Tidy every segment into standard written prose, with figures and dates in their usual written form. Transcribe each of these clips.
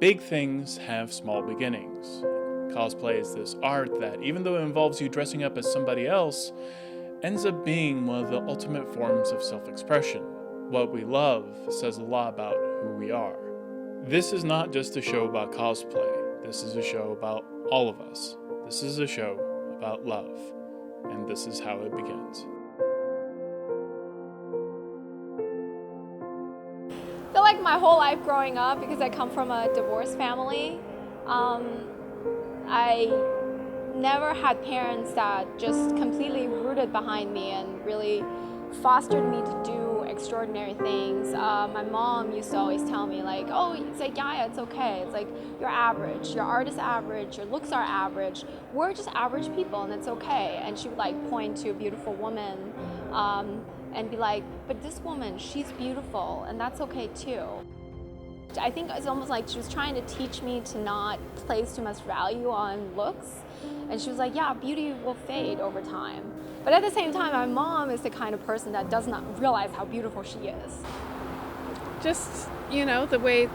Big things have small beginnings. Cosplay is this art that, even though it involves you dressing up as somebody else, ends up being one of the ultimate forms of self-expression. What we love says a lot about who we are. This is not just a show about cosplay. This is a show about all of us. This is a show about love. And this is how it begins. I feel like my whole life growing up, because I come from a divorced family, I never had parents that just completely rooted behind me and really fostered me to do extraordinary things. My mom used to always tell me like, oh, it's like, yeah, it's okay. It's like, you're average, your art is average, your looks are average. We're just average people and it's okay. And she would like point to a beautiful woman and be like, but this woman, she's beautiful and that's okay too. I think it's almost like she was trying to teach me to not place too much value on looks. And she was like, yeah, beauty will fade over time. But at the same time, my mom is the kind of person that does not realize how beautiful she is. Just, the way,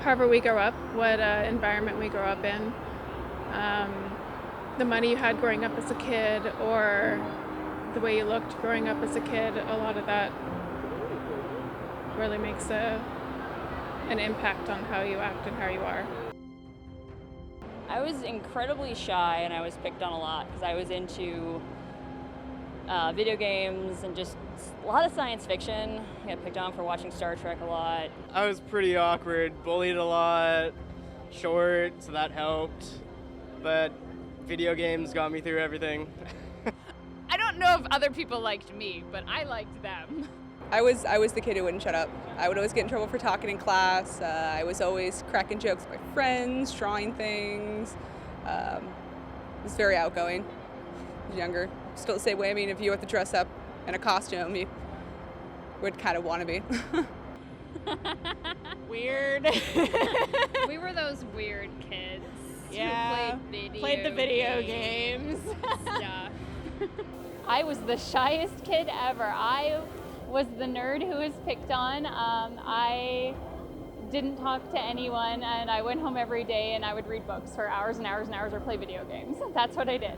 however we grow up, what environment we grow up in, the money you had growing up as a kid, or the way you looked growing up as a kid, a lot of that really makes an impact on how you act and how you are. I was incredibly shy and I was picked on a lot because I was into video games and just a lot of science fiction. I got picked on for watching Star Trek a lot. I was pretty awkward, bullied a lot, short, so that helped. But video games got me through everything. I don't know if other people liked me, but I liked them. I was the kid who wouldn't shut up. I would always get in trouble for talking in class. I was always cracking jokes with my friends, drawing things. I was very outgoing. I was younger. Still the same way. I mean, if you had to dress up in a costume, you would kind of want to be. Weird. We were those weird kids Yeah, who played the video games. stuff. I was the shyest kid ever. I was the nerd who was picked on. I didn't talk to anyone and I went home every day and I would read books for hours and hours and hours or play video games. That's what I did.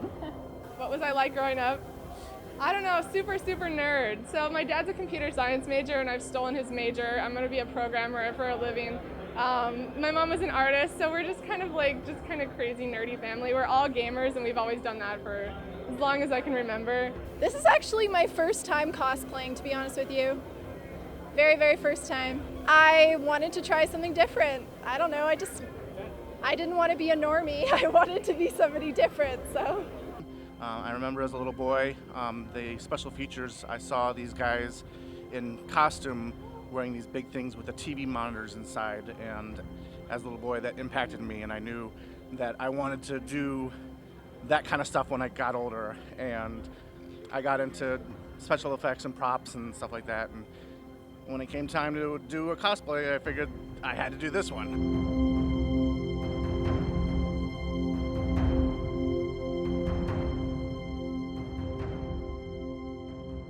What was I like growing up? I don't know, super super nerd. So my dad's a computer science major and I've stolen his major. I'm going to be a programmer for a living. My mom was an artist, so we're just kind of crazy nerdy family. We're all gamers and we've always done that for as long as I can remember. This is actually my first time cosplaying, to be honest with you. Very, very first time. I wanted to try something different. I don't know, I didn't want to be a normie. I wanted to be somebody different, so. I remember as a little boy, the special features, I saw these guys in costume wearing these big things with the TV monitors inside, and as a little boy that impacted me, and I knew that I wanted to do that kind of stuff when I got older, and I got into special effects and props and stuff like that, and when it came time to do a cosplay, I figured I had to do this one.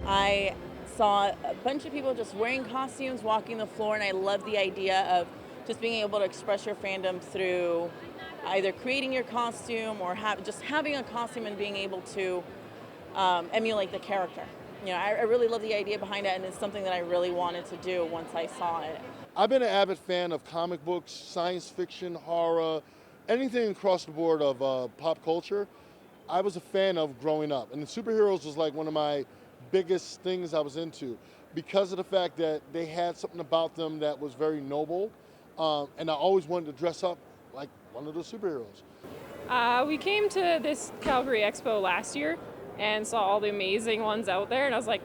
I saw a bunch of people just wearing costumes, walking the floor, and I love the idea of just being able to express your fandom through either creating your costume or just having a costume and being able to emulate the character. I really love the idea behind it, and it's something that I really wanted to do once I saw it. I've been an avid fan of comic books, science fiction, horror, anything across the board of pop culture. I was a fan of growing up, and the superheroes was like one of my biggest things I was into because of the fact that they had something about them that was very noble, and I always wanted to dress up like one of the superheroes. We came to this Calgary Expo last year and saw all the amazing ones out there, and I was like,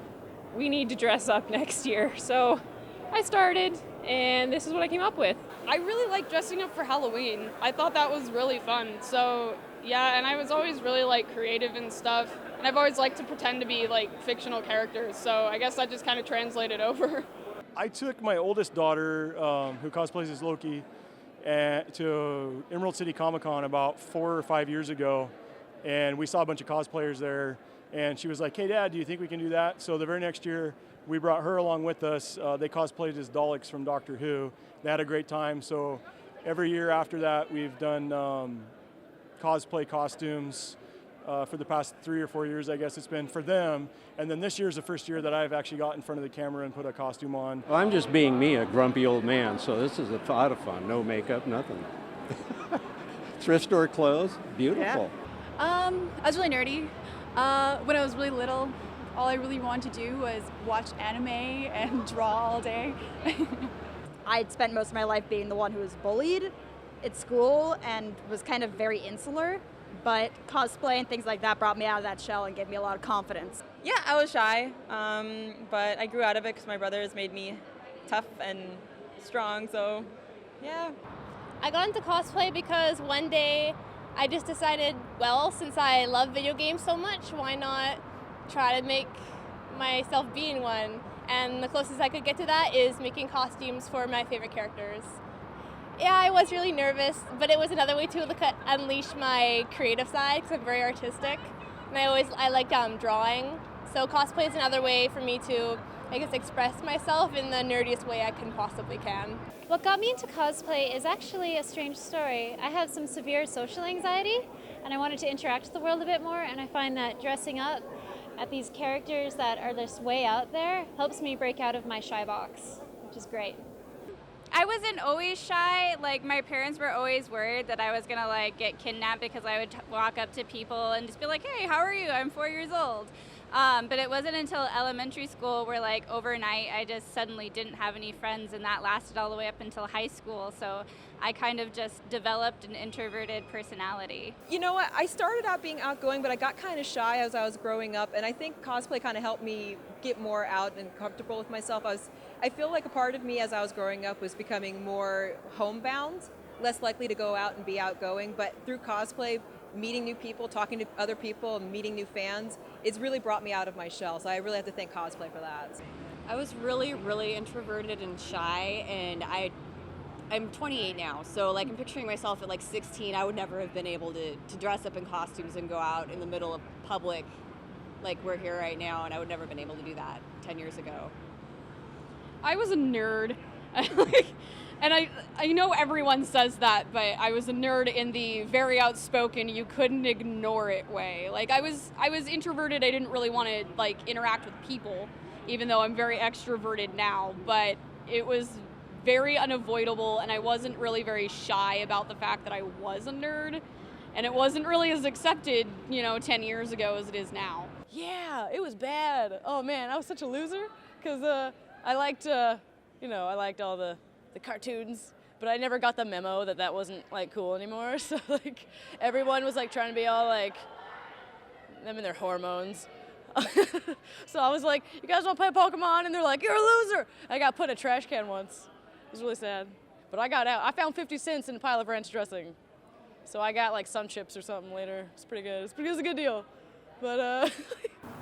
we need to dress up next year. So I started, and this is what I came up with. I really like dressing up for Halloween. I thought that was really fun. So yeah, and I was always really like creative and stuff. And I've always liked to pretend to be like fictional characters. So I guess that just kind of translated over. I took my oldest daughter, who cosplays as Loki, to Emerald City Comic Con about 4 or 5 years ago. And we saw a bunch of cosplayers there. And she was like, hey, Dad, do you think we can do that? So the very next year, we brought her along with us. They cosplayed as Daleks from Doctor Who. They had a great time. So every year after that, we've done cosplay costumes for the past 3 or 4 years, I guess it's been, for them. And then this year's the first year that I've actually got in front of the camera and put a costume on. Well, I'm just being me, a grumpy old man, so this is a lot of fun. No makeup, nothing. Thrift store clothes, beautiful. I was really nerdy. When I was really little, all I really wanted to do was watch anime and draw all day. I'd spent most of my life being the one who was bullied at school and was kind of very insular, but cosplay and things like that brought me out of that shell and gave me a lot of confidence. Yeah, I was shy, but I grew out of it because my brothers made me tough and strong, so yeah. I got into cosplay because one day I just decided, well, since I love video games so much, why not try to make myself be in one? And the closest I could get to that is making costumes for my favorite characters. Yeah, I was really nervous, but it was another way to unleash my creative side because I'm very artistic, and I like drawing. So cosplay is another way for me to, I guess, express myself in the nerdiest way I can possibly can. What got me into cosplay is actually a strange story. I have some severe social anxiety, and I wanted to interact with the world a bit more, and I find that dressing up at these characters that are this way out there helps me break out of my shy box, which is great. I wasn't always shy. Like, my parents were always worried that I was gonna get kidnapped because I would walk up to people and just be like, hey, how are you? I'm 4 years old. But it wasn't until elementary school where overnight I just suddenly didn't have any friends, and that lasted all the way up until high school. So I kind of just developed an introverted personality. You know what, I started out being outgoing, but I got kind of shy as I was growing up, and I think cosplay kind of helped me get more out and comfortable with myself. I feel like a part of me as I was growing up was becoming more homebound, less likely to go out and be outgoing, but through cosplay, meeting new people, talking to other people, meeting new fans, it's really brought me out of my shell, so I really have to thank cosplay for that. I was really, really introverted and shy, and I'm 28 now, so I'm picturing myself at 16, I would never have been able to dress up in costumes and go out in the middle of public like we're here right now, and I would never have been able to do that 10 years ago. I was a nerd. And I know everyone says that, but I was a nerd in the very outspoken, you couldn't ignore it way. I was introverted, I didn't really want to interact with people, even though I'm very extroverted now, but it was very unavoidable, and I wasn't really very shy about the fact that I was a nerd, and it wasn't really as accepted, 10 years ago as it is now. Yeah, it was bad. Oh man, I was such a loser, because I liked all the cartoons, but I never got the memo that wasn't cool anymore. So everyone was trying to be all them and their hormones. So I was like, you guys want to play Pokemon? And they're like, you're a loser. I got put in a trash can once. It was really sad, but I got out. I found 50 cents in a pile of ranch dressing, so I got Sun Chips or something later. It's pretty good. It was a good deal, but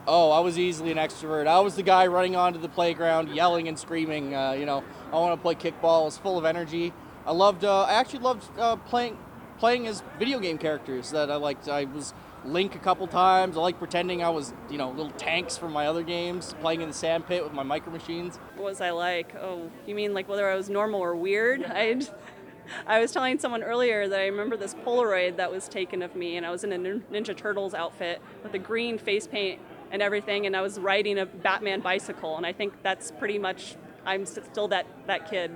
Oh, I was easily an extrovert. I was the guy running onto the playground, yelling and screaming. I want to play kickball. I was full of energy. I actually loved playing as video game characters that I liked. I was Link a couple times. I liked pretending I was, little tanks from my other games, playing in the sand pit with my micro machines. What was I like? Oh, you mean whether I was normal or weird? I was telling someone earlier that I remember this Polaroid that was taken of me, and I was in a Ninja Turtles outfit with the green face paint and everything, and I was riding a Batman bicycle, and I think that's pretty much, I'm still that kid.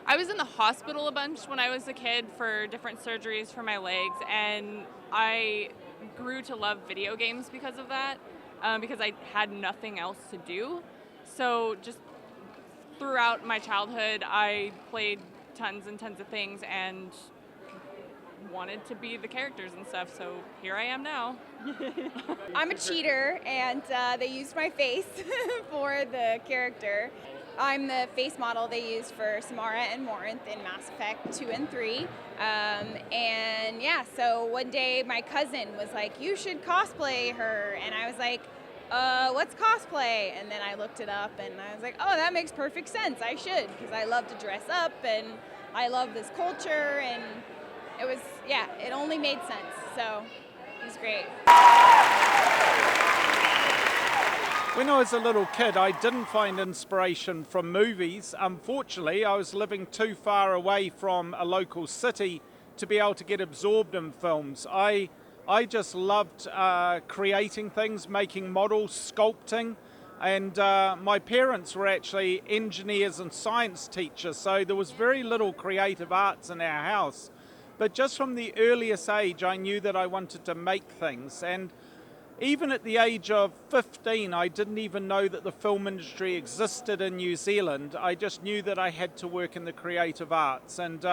I was in the hospital a bunch when I was a kid for different surgeries for my legs, and I grew to love video games because of that, because I had nothing else to do. So just throughout my childhood, I played tons and tons of things and wanted to be the characters and stuff, so here I am now. I'm a cheater, and they used my face for the character. I'm the face model they used for Samara and Morinth in Mass Effect 2 and 3. And yeah, so one day my cousin was like, you should cosplay her. And I was like, what's cosplay? And then I looked it up and I was like, oh, that makes perfect sense. I should, because I love to dress up and I love this culture. And it was, yeah, it only made sense. So it was great. When I was a little kid, I didn't find inspiration from movies. Unfortunately, I was living too far away from a local city to be able to get absorbed in films. I just loved creating things, making models, sculpting, and my parents were actually engineers and science teachers, so there was very little creative arts in our house. But just from the earliest age, I knew that I wanted to make things. And even at the age of 15, I didn't even know that the film industry existed in New Zealand. I just knew that I had to work in the creative arts. And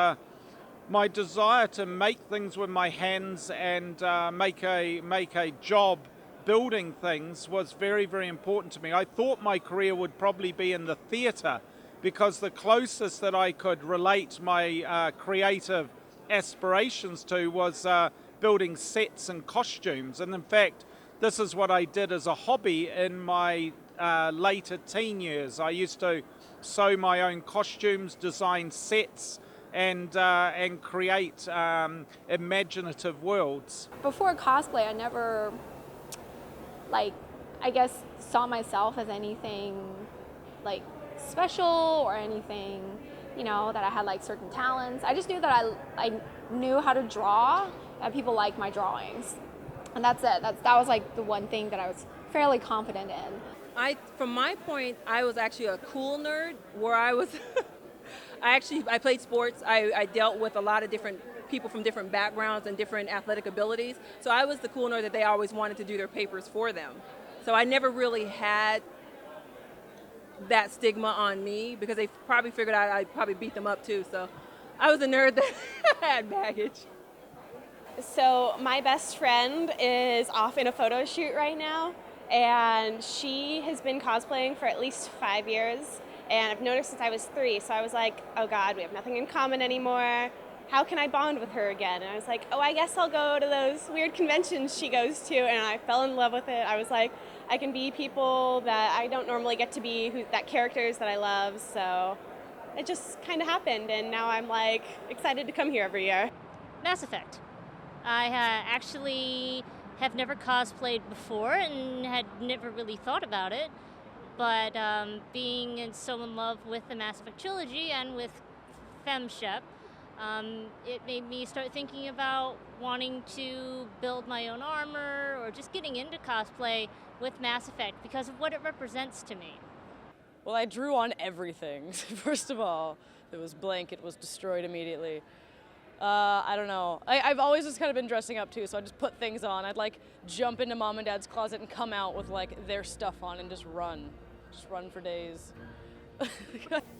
my desire to make things with my hands and make a job building things was very, very important to me. I thought my career would probably be in the theatre, because the closest that I could relate my creative aspirations to was building sets and costumes. And in fact, this is what I did as a hobby in my later teen years. I used to sew my own costumes, design sets, and create imaginative worlds. Before cosplay, I never, I guess, saw myself as anything special or anything, that I had certain talents. I just knew that I knew how to draw and people liked my drawings. And that's it. That was the one thing that I was fairly confident in. From my point, I was actually a cool nerd where I was, I played sports. I dealt with a lot of different people from different backgrounds and different athletic abilities. So I was the cool nerd that they always wanted to do their papers for them. So I never really had that stigma on me, because they probably figured I'd probably beat them up too. So I was a nerd that had baggage. So my best friend is off in a photo shoot right now, and she has been cosplaying for at least 5 years, and I've known her since I was 3, so I was like, oh God, we have nothing in common anymore. How can I bond with her again? And I was like, oh, I guess I'll go to those weird conventions she goes to, and I fell in love with it. I was like, I can be people that I don't normally get to be, that characters that I love, so it just kind of happened, and now I'm excited to come here every year. Mass Effect. I actually have never cosplayed before and had never really thought about it, but being so in love with the Mass Effect trilogy and with FemShep, it made me start thinking about wanting to build my own armor or just getting into cosplay with Mass Effect because of what it represents to me. Well, I drew on everything. First of all, it was blank, it was destroyed immediately. I don't know. I've always just kind of been dressing up too, so I just put things on. I'd jump into mom and dad's closet and come out with their stuff on and just run for days.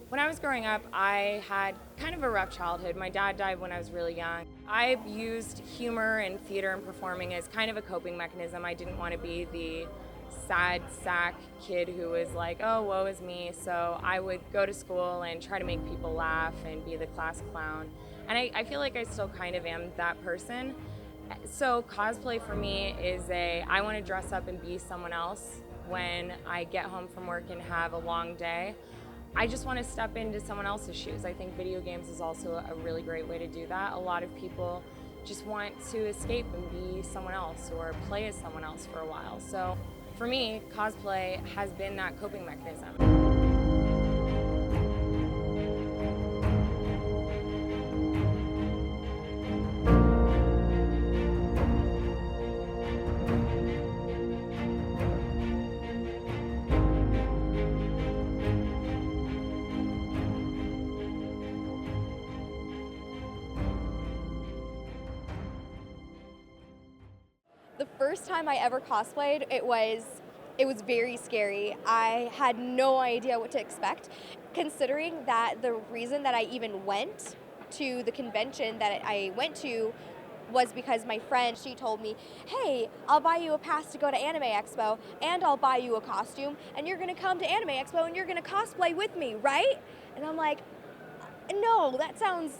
When I was growing up, I had kind of a rough childhood. My dad died when I was really young. I used humor and theater and performing as kind of a coping mechanism. I didn't want to be the sad sack kid who was like, oh, woe is me. So I would go to school and try to make people laugh and be the class clown. And I feel like I still kind of am that person. So cosplay for me is I want to dress up and be someone else when I get home from work and have a long day. I just want to step into someone else's shoes. I think video games is also a really great way to do that. A lot of people just want to escape and be someone else or play as someone else for a while. So for me, cosplay has been that coping mechanism. The first time I ever cosplayed, it was very scary. I had no idea what to expect, considering that the reason that I even went to the convention that I went to was because my friend, she told me, hey, I'll buy you a pass to go to Anime Expo, and I'll buy you a costume, and you're gonna come to Anime Expo, and you're gonna cosplay with me, right? And I'm like, no, that sounds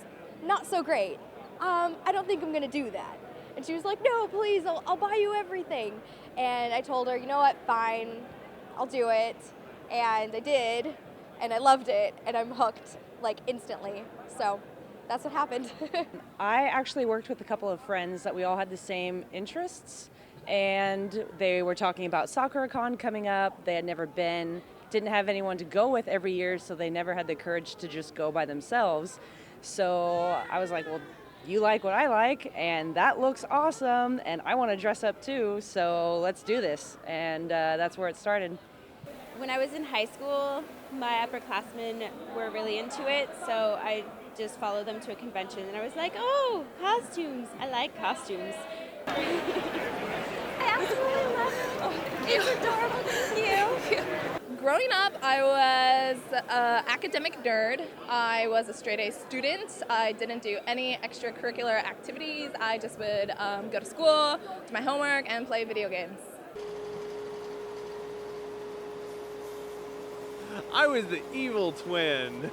not so great. I don't think I'm gonna do that. And she was like, no, please, I'll buy you everything. And I told her, you know what, fine, I'll do it. And I did, and I loved it, and I'm hooked, instantly. So that's what happened. I actually worked with a couple of friends that we all had the same interests, and they were talking about SakuraCon coming up. They had never been, didn't have anyone to go with every year, so they never had the courage to just go by themselves. So I was like, well, you like what I like, and that looks awesome, and I want to dress up too, so let's do this. And that's where it started. When I was in high school, my upperclassmen were really into it, so I just followed them to a convention, and I was like, oh, costumes. I like costumes. I absolutely love it. It's adorable. Thank you. Growing up, I was an academic nerd. I was a straight A student. I didn't do any extracurricular activities. I just would go to school, do my homework, and play video games. I was the evil twin.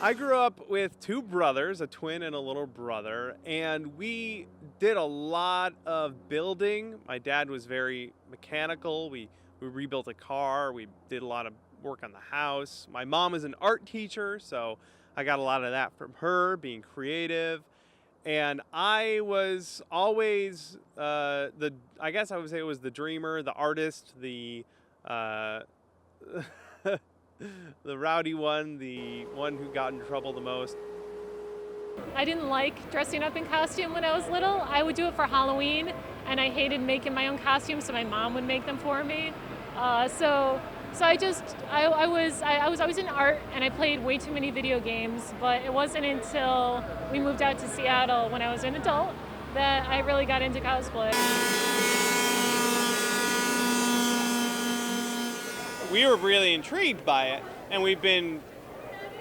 I grew up with two brothers, a twin and a little brother, and we did a lot of building. My dad was very mechanical. We rebuilt a car. We did a lot of work on the house. My mom is an art teacher, so I got a lot of that from her, being creative. And I was always I guess I would say it was the dreamer, the artist, the the rowdy one, the one who got in trouble the most. I didn't like dressing up in costume when I was little. I would do it for Halloween, and I hated making my own costumes, so my mom would make them for me. So I was always in art, and I played way too many video games. But it wasn't until we moved out to Seattle when I was an adult that I really got into cosplay. We were really intrigued by it, and we've been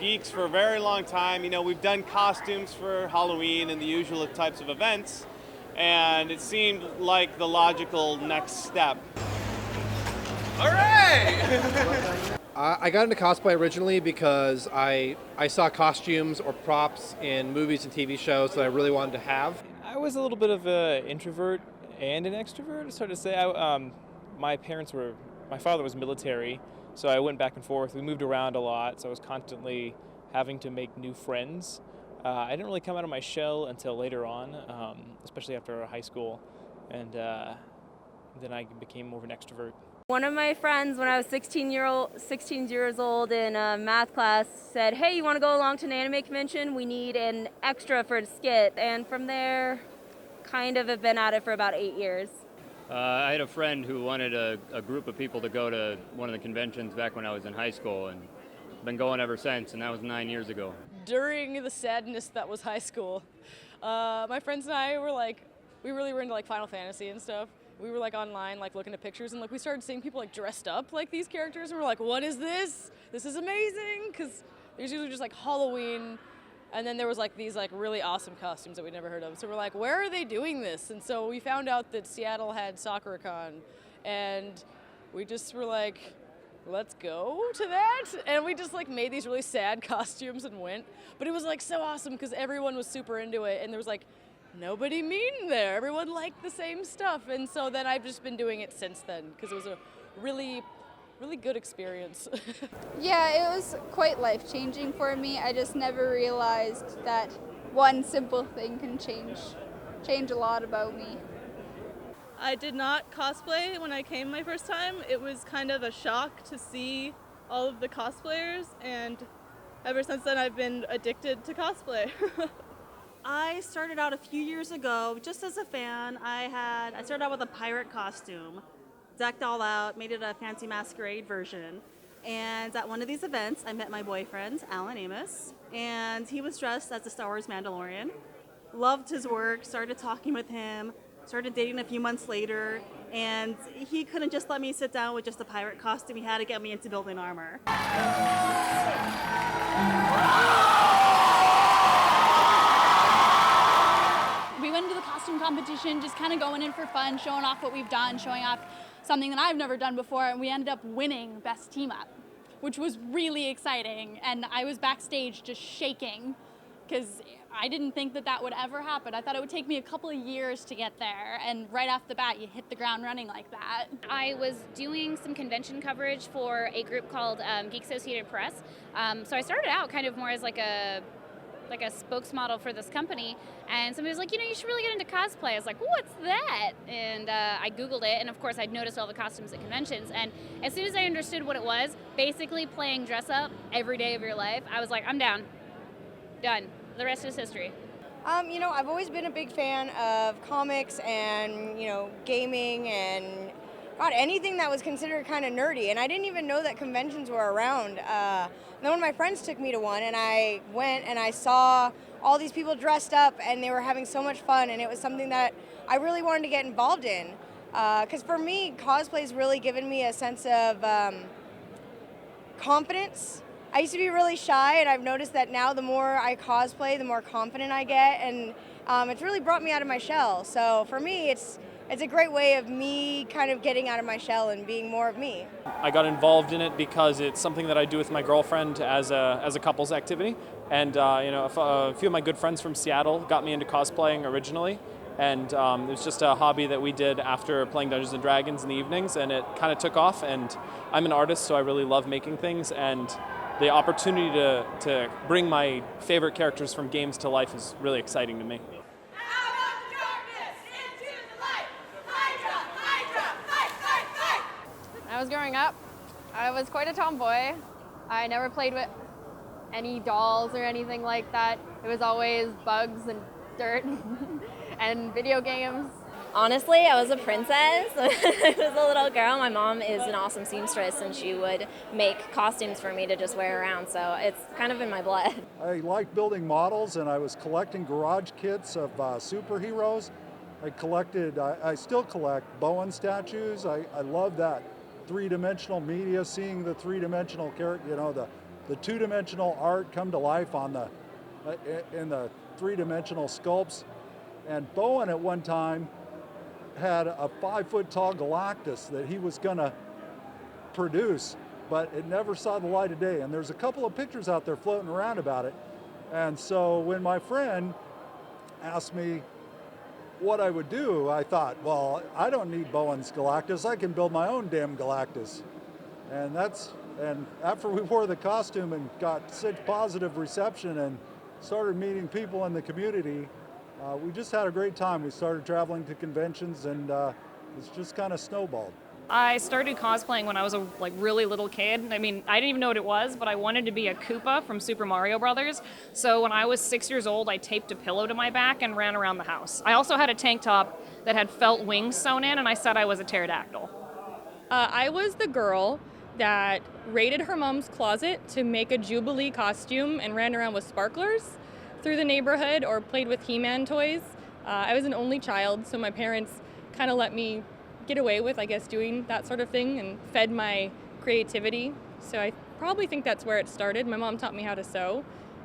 geeks for a very long time. You know, we've done costumes for Halloween and the usual types of events, and it seemed like the logical next step. All right! I got into cosplay originally because I saw costumes or props in movies and TV shows that I really wanted to have. I was a little bit of an introvert and an extrovert, it's hard to say. My father was military, so I went back and forth. We moved around a lot, so I was constantly having to make new friends. I didn't really come out of my shell until later on, especially after high school, and then I became more of an extrovert. One of my friends, when I was 16 years old in math class, said, hey, you want to go along to an anime convention? We need an extra for a skit. And from there, kind of have been at it for about 8 years. I had a friend who wanted a group of people to go to one of the conventions back when I was in high school, and been going ever since, and that was 9 years ago. During the sadness that was high school, my friends and I were like, we really were into like Final Fantasy and stuff. We were like online, like looking at pictures, and like we started seeing people like dressed up like these characters, and we're like, what is this? This is amazing, because there's usually just like Halloween. And then there was like these like really awesome costumes that we'd never heard of. So we're like, where are they doing this? And so we found out that Seattle had SakuraCon, and we just were like, let's go to that. And we just like made these really sad costumes and went. But it was like so awesome because everyone was super into it, and there was like nobody mean there. Everyone liked the same stuff. And so then I've just been doing it since then because it was a really good experience. Yeah, it was quite life-changing for me. I just never realized that one simple thing can change a lot about me. I did not cosplay when I came my first time. It was kind of a shock to see all of the cosplayers, and ever since then I've been addicted to cosplay. I started out a few years ago just as a fan. I started out with a pirate costume, decked all out, made it a fancy masquerade version. And at one of these events, I met my boyfriend, Alan Amos, and he was dressed as the Star Wars Mandalorian. Loved his work, started talking with him, started dating a few months later, and he couldn't just let me sit down with just a pirate costume. He had to get me into building armor. We went into the costume competition just kind of going in for fun, showing off what we've done, showing off something that I've never done before, and we ended up winning Best Team Up, which was really exciting. And I was backstage just shaking because I didn't think that would ever happen. I thought it would take me a couple of years to get there, and right off the bat, you hit the ground running like that. I was doing some convention coverage for a group called Geek Associated Press. So I started out kind of more as like a like a spokesmodel for this company, and somebody was like, you should really get into cosplay. I was like, what's that? And I Googled it, and of course I'd noticed all the costumes at conventions, and as soon as I understood what it was, basically playing dress up every day of your life, I was like, I'm down. Done. The rest is history. I've always been a big fan of comics and, gaming and, God, anything that was considered kind of nerdy. And I didn't even know that conventions were around. Then one of my friends took me to one, and I went and I saw all these people dressed up, and they were having so much fun, and it was something that I really wanted to get involved in. Because for me, cosplay's really given me a sense of confidence. I used to be really shy, and I've noticed that now the more I cosplay, the more confident I get, and it's really brought me out of my shell. So for me, it's a great way of me kind of getting out of my shell and being more of me. I got involved in it because it's something that I do with my girlfriend as a couples activity, and a few of my good friends from Seattle got me into cosplaying originally, and it was just a hobby that we did after playing Dungeons and Dragons in the evenings, and it kind of took off. And I'm an artist, so I really love making things, and the opportunity to bring my favorite characters from games to life is really exciting to me. When I was growing up, I was quite a tomboy. I never played with any dolls or anything like that. It was always bugs and dirt and video games. Honestly, I was a princess when I was a little girl. My mom is an awesome seamstress, and she would make costumes for me to just wear around, so it's kind of in my blood. I like building models, and I was collecting garage kits of superheroes. I still collect Bowen statues. I love that three-dimensional media, seeing the three-dimensional character, the two-dimensional art come to life in the three-dimensional sculpts. And Bowen at one time had a 5-foot-tall Galactus that he was going to produce, but it never saw the light of day. And there's a couple of pictures out there floating around about it. And so when my friend asked me what I would do, I thought, well, I don't need Bowen's Galactus. I can build my own damn Galactus. And after we wore the costume and got such positive reception and started meeting people in the community, we just had a great time. We started traveling to conventions, and it's just kind of snowballed. I started cosplaying when I was a really little kid. I mean, I didn't even know what it was, but I wanted to be a Koopa from Super Mario Brothers. So when I was 6 years old, I taped a pillow to my back and ran around the house. I also had a tank top that had felt wings sewn in, and I said I was a pterodactyl. I was the girl that raided her mom's closet to make a Jubilee costume and ran around with sparklers through the neighborhood or played with He-Man toys. I was an only child, so my parents kind of let me get away with, I guess, doing that sort of thing and fed my creativity. So I probably think that's where it started. My mom taught me how to sew,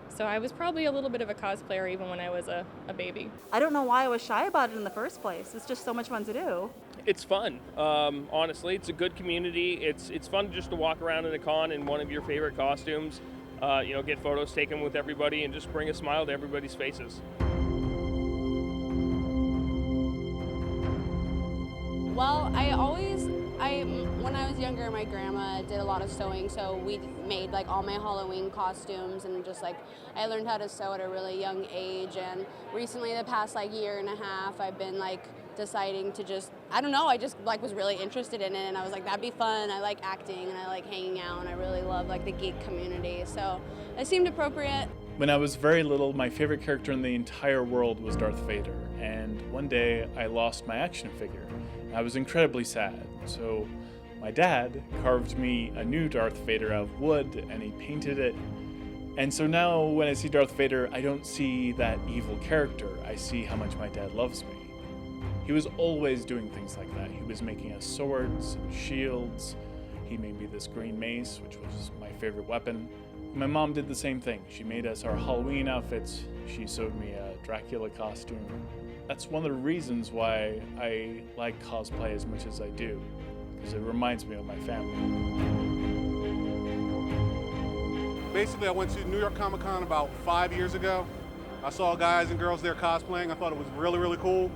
so I was probably a little bit of a cosplayer even when I was a baby. I don't know why I was shy about it in the first place. It's just so much fun to do. It's fun. Honestly, it's a good community. It's fun just to walk around in a con in one of your favorite costumes. Get photos taken with everybody and just bring a smile to everybody's faces. Well, when I was younger, my grandma did a lot of sewing, so we made all my Halloween costumes, and I learned how to sew at a really young age. And recently, the past year and a half, I've been deciding to I just was really interested in it, and I was like, that'd be fun. I like acting and I like hanging out, and I really love the geek community, so it seemed appropriate. When I was very little, my favorite character in the entire world was Darth Vader, and one day I lost my action figure. I was incredibly sad, so my dad carved me a new Darth Vader out of wood, and he painted it. And so now when I see Darth Vader, I don't see that evil character. I see how much my dad loves me. He was always doing things like that. He was making us swords and shields. He made me this green mace, which was my favorite weapon. My mom did the same thing. She made us our Halloween outfits. She sewed me a Dracula costume. That's one of the reasons why I like cosplay as much as I do, because it reminds me of my family. Basically, I went to New York Comic Con about 5 years ago. I saw guys and girls there cosplaying. I thought it was really, really cool.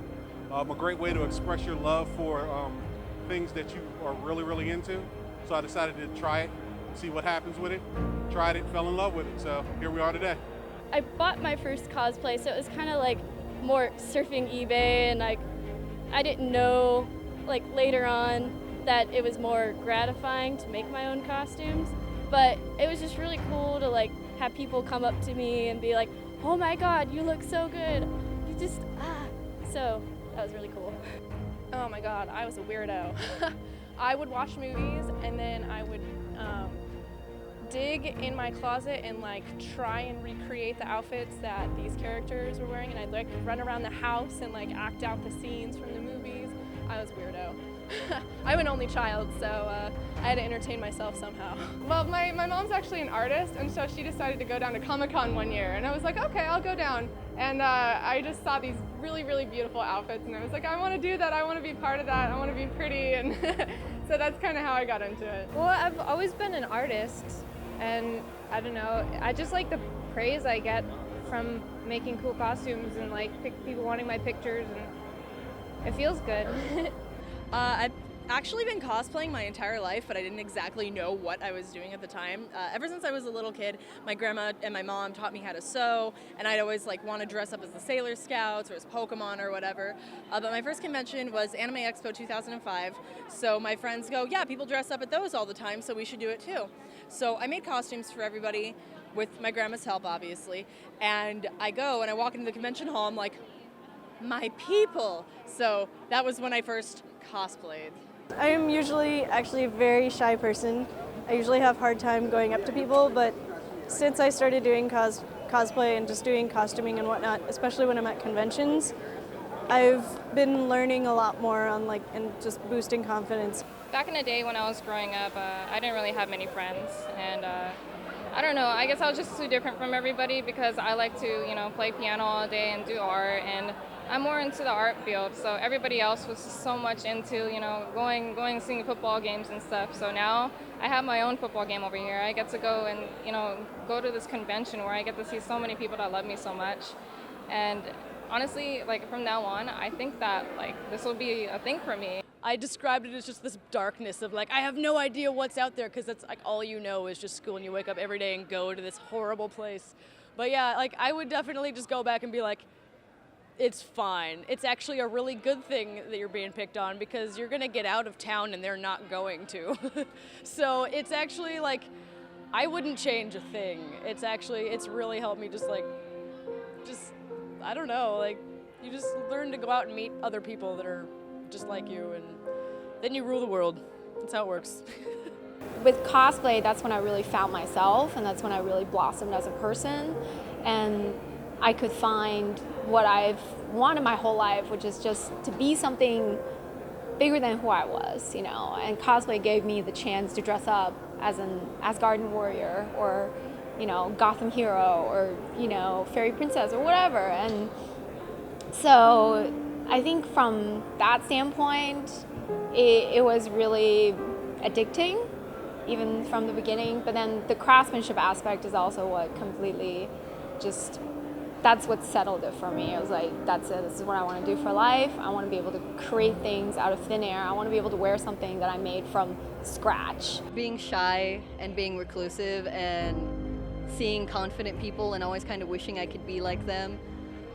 A great way to express your love for things that you are really, really into. So I decided to try it, see what happens with it. Tried it, fell in love with it. So here we are today. I bought my first cosplay, so it was kind of like more surfing eBay, and like I didn't know like later on that it was more gratifying to make my own costumes. But it was just really cool to like have people come up to me and be like, "Oh my God, you look so good! You just So that was really cool. Oh my God, I was a weirdo. I would watch movies and then I would dig in my closet and like try and recreate the outfits that these characters were wearing, and I'd like run around the house and like act out the scenes from the movies. I was a weirdo. I'm an only child, so I had to entertain myself somehow. Well, my mom's actually an artist, and so she decided to go down to Comic-Con one year, and I was like, okay, I'll go down. And I just saw these really, really beautiful outfits, and I was like, I want to do that, I want to be part of that, I want to be pretty, and so that's kind of how I got into it. Well, I've always been an artist, and I don't know, I just like the praise I get from making cool costumes and like people wanting my pictures, and it feels good. I've actually been cosplaying my entire life, but I didn't exactly know what I was doing at the time. Ever since I was a little kid, my grandma and my mom taught me how to sew, and I'd always like want to dress up as the Sailor Scouts or as Pokemon or whatever. But my first convention was Anime Expo 2005, so my friends go, yeah, people dress up at those all the time, so we should do it too. So I made costumes for everybody with my grandma's help, obviously, and I go and I walk into the convention hall, I'm like, my people! So that was when I first cosplayed. I am usually actually a very shy person. I usually have a hard time going up to people, but since I started doing cosplay and just doing costuming and whatnot, especially when I'm at conventions, I've been learning a lot more on like and just boosting confidence. Back in the day when I was growing up, I didn't really have many friends, and I don't know, I guess I was just too different from everybody because I like to, play piano all day and do art, and I'm more into the art field, so everybody else was so much into, going and seeing football games and stuff. So now I have my own football game over here. I get to go and, go to this convention where I get to see so many people that love me so much. And honestly, like from now on, I think that this will be a thing for me. I described it as just this darkness of I have no idea what's out there, because that's all you know is just school, and you wake up every day and go to this horrible place. But yeah, I would definitely just go back and be like, it's fine. It's actually a really good thing that you're being picked on, because you're gonna get out of town and they're not going to. So it's actually I wouldn't change a thing. It's really helped me I don't know, you just learn to go out and meet other people that are just like you, and then you rule the world. That's how it works. With cosplay, that's when I really found myself, and that's when I really blossomed as a person, and I could find what I've wanted my whole life, which is just to be something bigger than who I was, and cosplay gave me the chance to dress up as an Asgardian warrior, or Gotham hero, or fairy princess, or whatever. And so I think from that standpoint, it was really addicting, even from the beginning. But then the craftsmanship aspect is also what completely that's what settled it for me. I was like, that's it, this is what I want to do for life. I want to be able to create things out of thin air. I want to be able to wear something that I made from scratch. Being shy and being reclusive and seeing confident people and always kind of wishing I could be like them,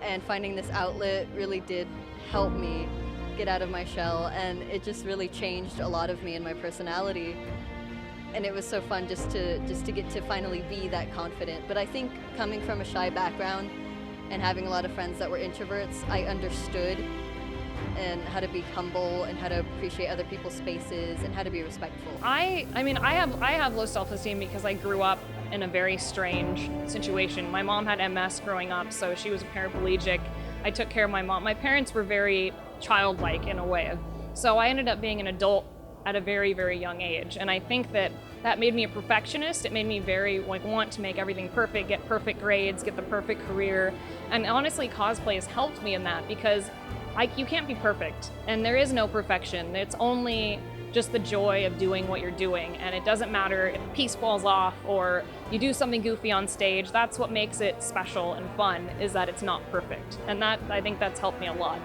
and finding this outlet really did help me get out of my shell, and it just really changed a lot of me and my personality. And it was so fun just to get to finally be that confident. But I think coming from a shy background and having a lot of friends that were introverts, I understood and how to be humble and how to appreciate other people's spaces and how to be respectful. I have low self-esteem because I grew up in a very strange situation. My mom had MS growing up, so she was a paraplegic. I took care of my mom. My parents were very childlike in a way, so I ended up being an adult at a very, very young age. And I think that made me a perfectionist. It made me very want to make everything perfect, get perfect grades, get the perfect career. And honestly, cosplay has helped me in that, because you can't be perfect, and there is no perfection. It's only just the joy of doing what you're doing, and it doesn't matter if a piece falls off or you do something goofy on stage. That's what makes it special and fun, is that it's not perfect. And I think that's helped me a lot.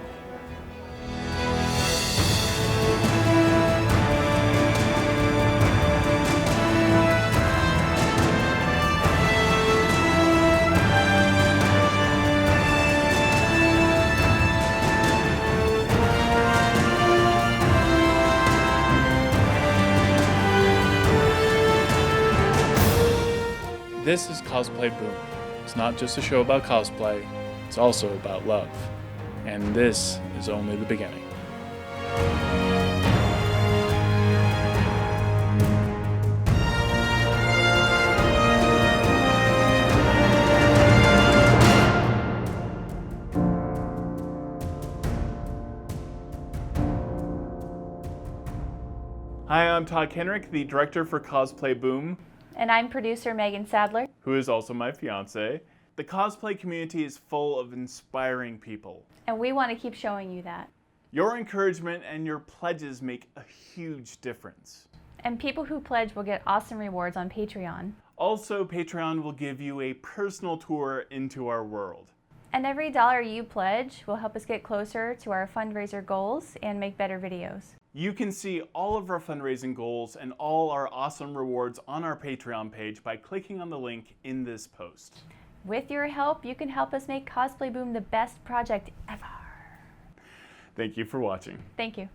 This is Cosplay Boom. It's not just a show about cosplay, it's also about love. And this is only the beginning. Hi, I'm Todd Kenreck, the director for Cosplay Boom. And I'm producer Meagan Sadler, Who is also my fiance. The cosplay community is full of inspiring people. and we want to keep showing you that. Your encouragement and your pledges make a huge difference. And people who pledge will get awesome rewards on Patreon. Also, Patreon will give you a personal tour into our world. And every dollar you pledge will help us get closer to our fundraiser goals and make better videos. You can see all of our fundraising goals and all our awesome rewards on our Patreon page by clicking on the link in this post. With your help, you can help us make Cosplay Boom the best project ever. Thank you for watching. Thank you.